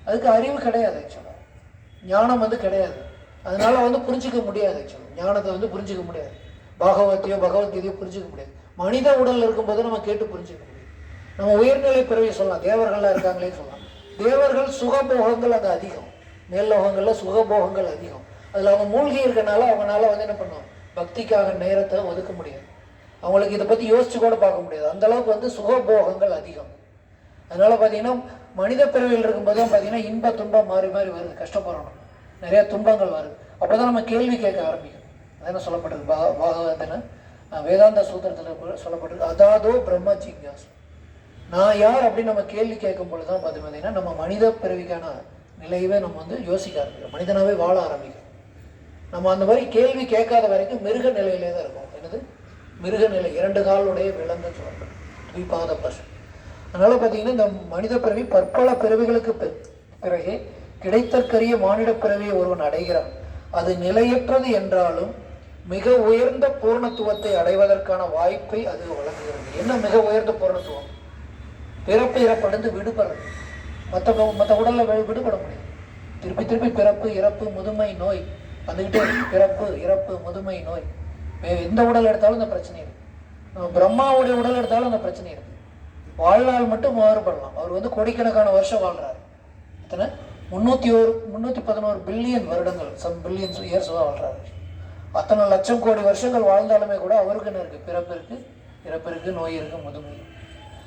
அதுக்கு அறிவு கிடையாது ஆக்சுவலாக, ஞானம் வந்து கிடையாது. அதனால வந்து புரிஞ்சிக்க முடியாது ஆக்சுவலாக, ஞானத்தை வந்து புரிஞ்சிக்க முடியாது, பகவத்கீதையோ புரிஞ்சிக்க முடியாது. மனித உடல் இருக்கும்போது நம்ம கேட்டு புரிஞ்சிக்க முடியும். நம்ம உயர்நிலை பிறவி சொல்லலாம், தேவர்கள்லாம் இருக்காங்களே சொல்லலாம். தேவர்கள் சுகபோகங்கள் அங்கே அதிகம், மேல்லோகங்களில் சுகபோகங்கள் அதிகம். அதில் அவங்க மூழ்கி இருக்கனால அவங்களால வந்து என்ன பண்ணுவோம், பக்திக்காக நேரத்தை ஒதுக்க முடியாது. அவங்களுக்கு இதை பற்றி யோசிச்சு கூட பார்க்க முடியாது, அந்த அளவுக்கு வந்து சுகபோகங்கள் அதிகம். அதனால பார்த்தீங்கன்னா மனித பிறவியில் இருக்கும்போது தான் பார்த்தீங்கன்னா இன்ப துன்பம் மாறி மாறி வருது, கஷ்டப்படுறோம், நிறைய துன்பங்கள் வருது. அப்போ தான் நம்ம கேள்வி கேட்க ஆரம்பிக்கும். அதென்ன சொல்லப்பட்டிருக்கு பாகவதன வேதாந்த சூத்திரத்தில் சொல்லப்பட்டிருக்கு, அதாதோ பிரம்ம ஜிக்ஞாசு, நான் யார் அப்படின்னு நம்ம கேள்வி கேட்கும் பொழுது தான் பார்த்தீங்கன்னா நம்ம மனித பிறவிக்கான நிலையவே நம்ம வந்து யோசிக்க ஆரம்பிக்கிறோம், மனிதனாகவே வாழ ஆரம்பிக்கிறோம். நம்ம அந்த மாதிரி கேள்வி கேட்காத வரைக்கும் மிருக நிலையிலே தான் இருக்கும். என்னது மிருக நிலை, 2 காலுடைய விலங்கு சொல்லப்படும், துவிபாத பசு. அதனால பார்த்தீங்கன்னா இந்த மனித பிறவி பற்பல பிறவிகளுக்கு பிறகு கிடைத்தற்கரிய மானிட பிறவியை ஒருவன் அடைகிறான். அது நிலையற்றது என்றாலும் மிக உயர்ந்த பூர்ணத்துவத்தை அடைவதற்கான வாய்ப்பை அது வழங்குகிறது. என்ன மிக உயர்ந்த பூர்ணத்துவம்? பிறப்பு இறப்படைந்து விடுபடுறது. மற்ற உடலில் விடுபட முடியும். திருப்பி திருப்பி பிறப்பு இறப்பு முதுமை நோய் வந்துக்கிட்டே பிறப்பு இறப்பு முதுமை நோய். எந்த உடல் எடுத்தாலும் இந்த பிரச்சனை இருக்கு. நம்ம பிரம்மாவுடைய உடல் எடுத்தாலும் அந்த பிரச்சனை இருக்கு. வாழ்நாள் மட்டும் மாறுபடலாம். அவர் வந்து கோடிக்கணக்கான வருஷம் வாழ்றாரு. எத்தனை 311 பில்லியன் வருடங்கள், சம் பில்லியன்ஸ் இயர்ஸ் தான் வாழ்றாரு. அத்தனை லட்சம் கோடி வருஷங்கள் வாழ்ந்தாலுமே கூட அவருக்கு என்ன இருக்கு, பிறப்பு இருக்கு, இறப்பு இருக்கு, நோய் இருக்கு, முதுமை.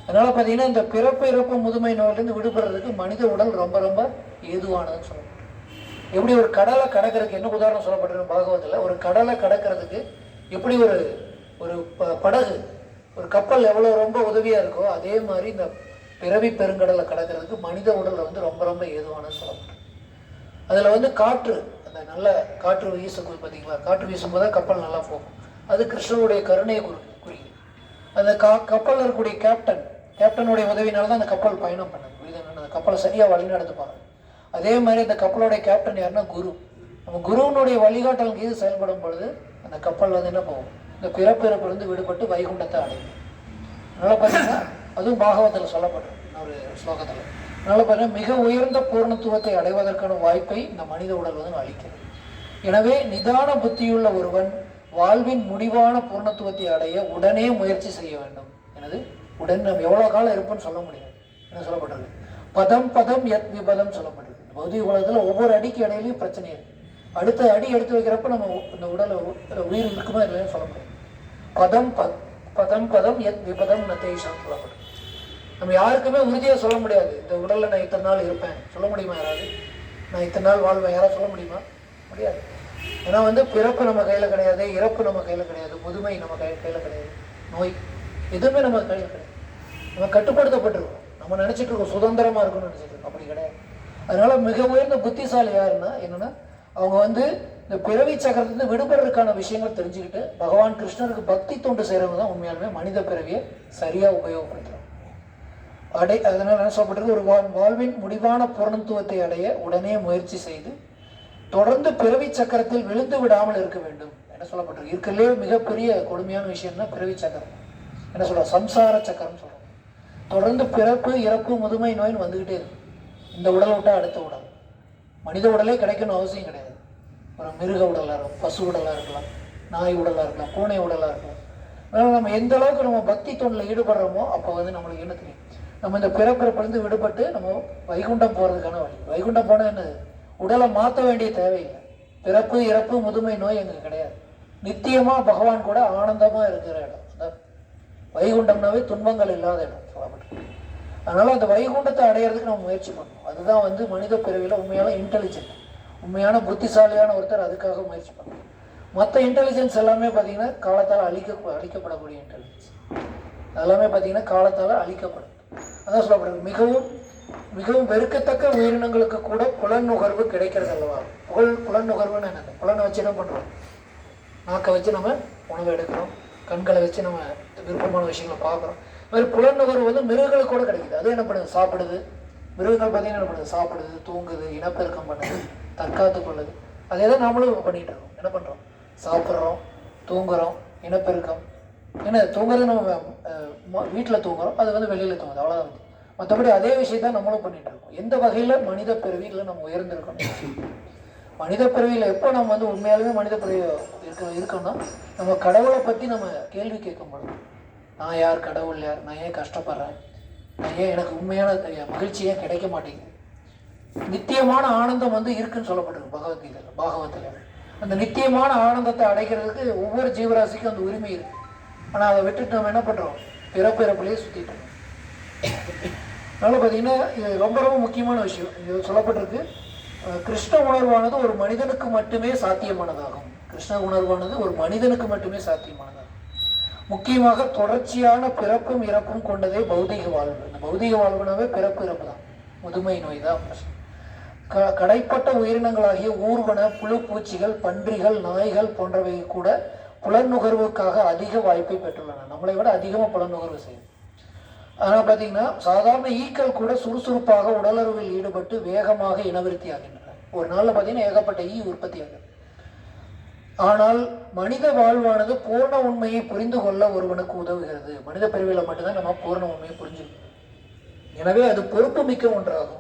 அதனால பார்த்தீங்கன்னா இந்த பிறப்பு இறப்பு முதுமை நோயிலிருந்து விடுபடுறதுக்கு மனித உடல் ரொம்ப ரொம்ப ஏதுவானதுன்னு சொல்லணும். எப்படி ஒரு கடலை கடக்கிறதுக்கு என்ன உதாரணம் சொல்லப்பட்டிருக்கு பாகவத்தில், ஒரு கடலை கடக்கிறதுக்கு எப்படி ஒரு படகு, ஒரு கப்பல் எவ்வளோ ரொம்ப உதவியாக இருக்கோ அதே மாதிரி இந்த பிறவி பெருங்கடலை கடக்கிறதுக்கு மனித உடலில் வந்து ரொம்ப ரொம்ப ஏதுவானது சொல்லப்படும். அதில் வந்து காற்று, அந்த நல்ல காற்று வீசும்போது பார்த்தீங்களா, காற்று வீசும்போது தான் கப்பல் நல்லா போகும். அது கிருஷ்ணனுடைய கருணையை குறிக்கும். அந்த கப்பலில் இருக்கக்கூடிய கேப்டனுடைய உதவினால தான் அந்த கப்பல் பயணம் பண்ணுது. அந்த கப்பலை சரியாக வழிநடத்துப்பாங்க. அதே மாதிரி இந்த கப்பலுடைய கேப்டன் யாருன்னா குரு. நம்ம குருவனுடைய வழிகாட்டல் கீது செயல்படும் பொழுது அந்த கப்பல் வந்து என்ன போகும், இந்த பிறப்பிறப்பிலிருந்து விடுபட்டு வைகுண்டத்தை அடையும். அதனால பார்த்தீங்கன்னா அதுவும் பாகவத்தில் சொல்லப்படும் ஒரு ஸ்லோகத்தில். அதனால பார்த்தீங்கன்னா மிக உயர்ந்த பூர்ணத்துவத்தை அடைவதற்கான வாய்ப்பை இந்த மனித உடல் வந்து அளிக்கிறது. எனவே நிதான புத்தியுள்ள ஒருவன் வாழ்வின் முடிவான பூர்ணத்துவத்தை அடைய உடனே முயற்சி செய்ய வேண்டும். எனது உடன் நம்ம எவ்வளோ காலம் இருப்போம்னு சொல்ல முடியாது. என்ன சொல்லப்பட்டிருக்கு, பதம் பதம் யத் விபதம் சொல்லப்பட்டிருக்கு. பௌதிக உலகத்தில் ஒவ்வொரு அடிக்கு இடையிலையும் பிரச்சனை இருக்கு. அடுத்த அடி எடுத்து வைக்கிறப்ப நம்ம இந்த உடலை உயிர் இருக்குமா இல்லைன்னு சொல்ல முடியாது. பதம் பதம் யத் விபதம் நத்தேஷம் சொல்லப்படும். நம்ம யாருக்குமே உறுதியாக சொல்ல முடியாது இந்த உடலில் நான் இத்தனை நாள் இருப்பேன் சொல்ல முடியுமா? யாராவது நான் இத்தனை நாள் வாழ்வேன் யாராவது சொல்ல முடியுமா? முடியாது. ஏன்னா வந்து பிறப்பு நம்ம கையில் கிடையாது, இறப்பு நம்ம கையில் கிடையாது, முதுமை நம்ம கையில் கிடையாது, நோய் எதுவுமே நம்ம கையில் கிடையாது. நம்ம கட்டுப்படுத்தப்பட்டிருக்கோம். நம்ம நினச்சிட்டு இருக்கோம் சுதந்திரமாக இருக்கும்னு நினச்சிட்டு இருக்கோம், அப்படி கிடையாது. அதனால மிக உயர்ந்த புத்திசாலி யாருன்னா என்னன்னா, அவங்க வந்து இந்த பிறவி சக்கரத்திலிருந்து விடுபடுறதுக்கான விஷயங்கள் தெரிஞ்சுக்கிட்டு பகவான் கிருஷ்ணருக்கு பக்தி தொண்டு செய்கிறவங்க தான் உண்மையாலுமே மனித பிறவியை சரியாக உபயோகப்படுத்துகிறாங்க. அதனால் என்ன சொல்லப்பட்டிருக்கு, ஒரு வாழ்வின் முடிவான பூர்ணத்துவத்தை அடைய உடனே முயற்சி செய்து தொடர்ந்து பிறவி சக்கரத்தில் விழுந்து விடாமல் இருக்க வேண்டும். என்ன சொல்லப்பட்டிருக்கு, இருக்கிறதுலே மிகப்பெரிய கொடுமையான விஷயம்னா பிறவி சக்கரம். என்ன சொல்ற, சம்சார சக்கரம் சொல்றோம். தொடர்ந்து பிறப்பு இறப்பு முதுமை நோயின்னு வந்துகிட்டே இருக்கு. இந்த உடலை விட்டா அடுத்த உடல். மனித உடலே கிடைக்கணும் அவசியம் கிடையாது. ஒரு மிருக உடலாக இருக்கும், பசு உடலாக இருக்கலாம், நாய் உடலாக இருக்கலாம், பூனை உடலாக இருக்கலாம். அதனால் நம்ம எந்த அளவுக்கு நம்ம பக்தி தொண்டில் ஈடுபடுறோமோ அப்போ வந்து நம்மளுக்கு என்ன தெரியும், நம்ம இந்த பிறப்பிறப்பிலிருந்து விடுபட்டு நம்ம வைகுண்டம் போகிறதுக்கான வழி. வைகுண்டம் போனால் என்னது, உடலை மாற்ற வேண்டிய தேவையில்லை. பிறப்பு இறப்பு முதுமை நோய் எங்களுக்கு கிடையாது. நித்தியமாக பகவான் கூட ஆனந்தமாக இருக்கிற இடம். வைகுண்டம்னாவே துன்பங்கள் இல்லாத இடம் சொல்லப்பட்டு. அதனால் அந்த வைகுண்டத்தை அடையிறதுக்கு நம்ம முயற்சி பண்ணணும். அதுதான் வந்து மனித பிறவியில் உண்மையான இன்டெலிஜென்ட், உண்மையான புத்திசாலியான ஒருத்தர் அதுக்காக முயற்சி பண்ணணும். மற்ற இன்டெலிஜென்ஸ் எல்லாமே பார்த்தீங்கன்னா காலத்தால் அழிக்கப்படக்கூடிய இன்டெலிஜென்ஸ். எல்லாமே பார்த்தீங்கன்னா காலத்தால் அழிக்கப்படும். அதான் சொல்லப்படுறது, மிகவும் மிகவும் வெறுக்கத்தக்க உயிரினங்களுக்கு கூட புலன் நுகர்வு கிடைக்கிறது அல்லவா. புலன் நுகர்வுன்னு என்னது, புலனை வச்சு என்ன பண்ணுறோம், நாக்கை வச்சு நம்ம உணவு எடுக்கிறோம், கண்களை வச்சு நம்ம விருப்பமான விஷயங்களை பார்க்குறோம். இது மாதிரி புலன் நுகர்வு வந்து மிருகங்களுக்கு கூட கிடைக்குது. அது என்ன பண்ணுது, சாப்பிடுது. மிருகங்கள் பார்த்தீங்கன்னா என்ன பண்ணுது, சாப்பிடுது, தூங்குது, இனப்பெருக்கம் பண்ணுது, தற்காத்து கொள்ளுது. அதே தான் நாமளும் பண்ணிகிட்டு இருக்கோம். என்ன பண்ணுறோம், சாப்பிட்றோம், தூங்குறோம், இனப்பெருக்கம். ஏன்னா தூங்குறது நம்ம வீட்டில் தூங்குறோம், அது வந்து வெளியில் தூங்குது, அவ்வளோதான். மற்றபடி அதே விஷயத்தான் நம்மளும் பண்ணிட்டு இருக்கோம். எந்த வகையில் மனித பிறவியில் நம்ம உயர்ந்திருக்கணும்? மனித பிறவியில் எப்போ நம்ம வந்து உண்மையாலுமே மனித பிறவி இருக்கோம்னா, நம்ம கடவுளை பற்றி நம்ம கேள்வி கேட்க மாட்டோம். நான் யார், கடவுள் யார், நான் ஏன் கஷ்டப்படுறேன், நான் ஏன் எனக்கு உண்மையான மகிழ்ச்சி ஏன் கிடைக்க மாட்டேங்குது. நித்தியமான ஆனந்தம் வந்து இருக்குன்னு சொல்லப்பட்டிருக்கு பகவத்கீதையில், பாகவத்தில். அந்த நித்தியமான ஆனந்தத்தை அடைக்கிறதுக்கு ஒவ்வொரு ஜீவராசிக்கும் அந்த உரிமை இருக்கு. ஆனால் அதை விட்டுட்டு நம்ம என்ன பண்ணுறோம், பிறப்பிறப்பிலேயே சுற்றிட்டு இருக்கோம். அதனால் பார்த்தீங்கன்னா இது ரொம்ப ரொம்ப முக்கியமான விஷயம். இது சொல்லப்பட்டிருக்கு, கிருஷ்ண உணர்வானது ஒரு மனிதனுக்கு மட்டுமே சாத்தியமானதாகும். கிருஷ்ண உணர்வானது ஒரு மனிதனுக்கு மட்டுமே சாத்தியமானதாகும். முக்கியமாக தொடர்ச்சியான பிறப்பும் இறப்பும் கொண்டதே பௌதிக வாழ்வு. இந்த பௌதிக வாழ்வுனாவே பிறப்பு இறப்பு தான், முதுமை நோய் தான் பிரச்சனை. கடைப்பட்ட உயிரினங்களாகிய ஊர்வன, புழு பூச்சிகள், பன்றிகள், நாய்கள் போன்றவை கூட புலநுகர்வுக்காக அதிக வாய்ப்பை பெற்றுள்ளன. நம்மளை விட அதிகமாக புலநுகர்வு செய்யும். ஆனால் பார்த்தீங்கன்னா சாதாரண ஈக்கள் கூட சுறுசுறுப்பாக உடலுறவில் ஈடுபட்டு வேகமாக இனவிருத்தி ஆகின்றன. ஒரு நாளில் பார்த்தீங்கன்னா ஏகப்பட்ட ஈ உற்பத்தி ஆகுது. ஆனால் மனித வாழ்வானது பூர்ண உண்மையை புரிந்து கொள்ள ஒருவனுக்கு உதவுகிறது. மனித பிரிவில் மட்டும்தான் நம்ம பூர்ண உண்மையை புரிஞ்சுக்கணும். எனவே அது பொறுப்பு மிக்க ஒன்றாகும்.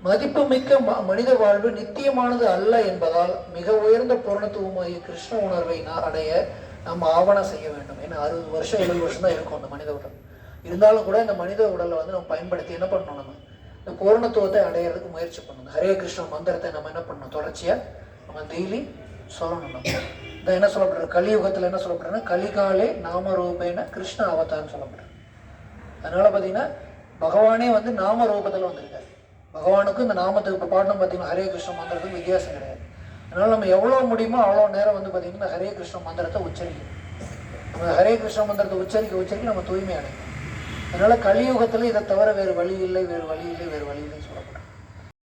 மதிப்பு மிக்க மனித வாழ்வு நித்தியமானது அல்ல என்பதால் மிக உயர்ந்த பூர்ணத்துவமாகிய கிருஷ்ண உணர்வை அடைய நம்ம ஆவணம் செய்ய வேண்டும். ஏன்னா 60 வருஷம் 70 வருஷம் தான் இருக்கும் அந்த மனித உடல். இருந்தாலும் கூட இந்த மனித உடலை வந்து நம்ம பயன்படுத்தி என்ன பண்ணணும், நம்ம இந்த பூர்ணத்துவத்தை அடையிறதுக்கு முயற்சி பண்ணணும். ஹரே கிருஷ்ண மந்திரத்தை நம்ம என்ன பண்ணணும், தொடர்ச்சியாக நம்ம டெய்லி சொல்லணும். நம்ம இந்த என்ன சொல்லப்படுறது, கலியுகத்தில் என்ன சொல்லப்படுறதுன்னா கலிகாலே நாமரூபேன கிருஷ்ண அவதாரம்னு சொல்லப்படுறது. அதனால பார்த்தீங்கன்னா பகவானே வந்து நாம ரூபத்தில் வந்திருக்காரு. பகவானுக்கும் இந்த நாமத்துக்கு இப்போ பாடணும் பார்த்தீங்கன்னா ஹரே கிருஷ்ண மந்திரத்துக்கு வித்தியாசம் கிடையாது. அதனால் நம்ம எவ்வளோ முடியுமோ அவ்வளோ நேரம் வந்து பார்த்தீங்கன்னா ஹரே கிருஷ்ண மந்திரத்தை உச்சரிக்கணும். நம்ம ஹரே கிருஷ்ண மந்திரத்தை உச்சரிக்க நம்ம தூய்மை அடையணும். அதனால் கலியுகத்தில் இதை தவிர வேறு வழி இல்லை, வேறு வழி இல்லை, வேறு வழி இல்லைன்னு சொல்லப்படுறோம்.